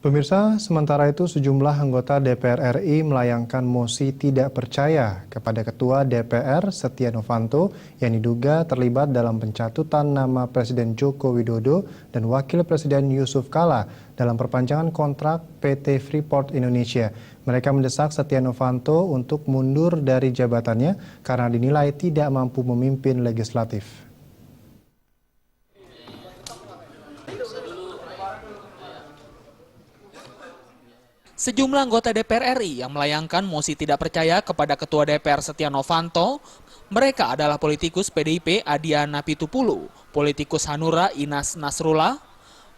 Pemirsa, sementara itu sejumlah anggota DPR RI melayangkan mosi tidak percaya kepada Ketua DPR Setia Novanto yang diduga terlibat dalam pencatutan nama Presiden Joko Widodo dan Wakil Presiden Yusuf Kala dalam perpanjangan kontrak PT Freeport Indonesia. Mereka mendesak Setia Novanto untuk mundur dari jabatannya karena dinilai tidak mampu memimpin legislatif. Sejumlah anggota DPR RI yang melayangkan mosi tidak percaya kepada Ketua DPR Setia Novanto, mereka adalah politikus PDIP Adiana Pitupulu, politikus Hanura Inas Nasrullah,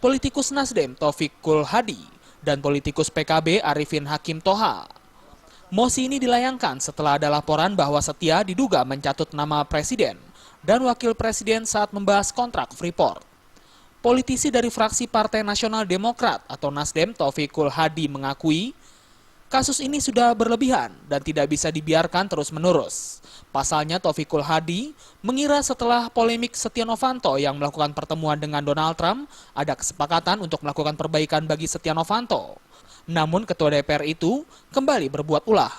politikus Nasdem Taufikul Hadi, dan politikus PKB Arifin Hakim Toha. Mosi ini dilayangkan setelah ada laporan bahwa Setia diduga mencatut nama Presiden dan Wakil Presiden saat membahas kontrak Freeport. Politisi dari fraksi Partai Nasional Demokrat atau Nasdem Taufikul Hadi mengakui kasus ini sudah berlebihan dan tidak bisa dibiarkan terus-menerus. Pasalnya Taufikul Hadi mengira setelah polemik Setia Novanto yang melakukan pertemuan dengan Donald Trump ada kesepakatan untuk melakukan perbaikan bagi Setia Novanto. Namun Ketua DPR itu kembali berbuat ulah.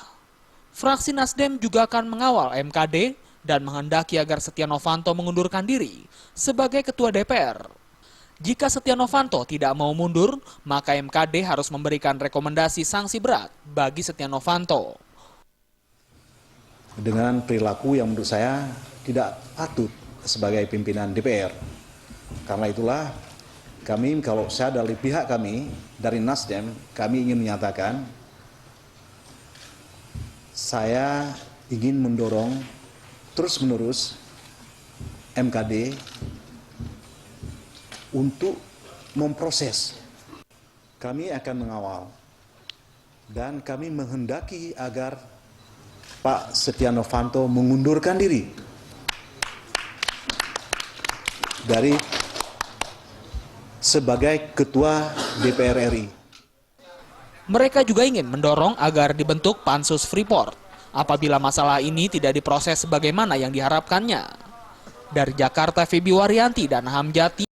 Fraksi Nasdem juga akan mengawal MKD dan menghendaki agar Setia Novanto mengundurkan diri sebagai Ketua DPR. Jika Setia Novanto tidak mau mundur, maka MKD harus memberikan rekomendasi sanksi berat bagi Setia Novanto. Dengan perilaku yang menurut saya tidak patut sebagai pimpinan DPR. Karena itulah kami, kalau saya dari pihak kami, dari Nasdem, kami ingin menyatakan saya ingin mendorong terus-menerus MKD untuk memproses. Kami akan mengawal dan kami menghendaki agar Pak Setia Novanto mengundurkan diri dari sebagai Ketua DPR RI. Mereka juga ingin mendorong agar dibentuk Pansus Freeport apabila masalah ini tidak diproses sebagaimana yang diharapkannya. Dari Jakarta, Febi Waryanti dan Hamjati.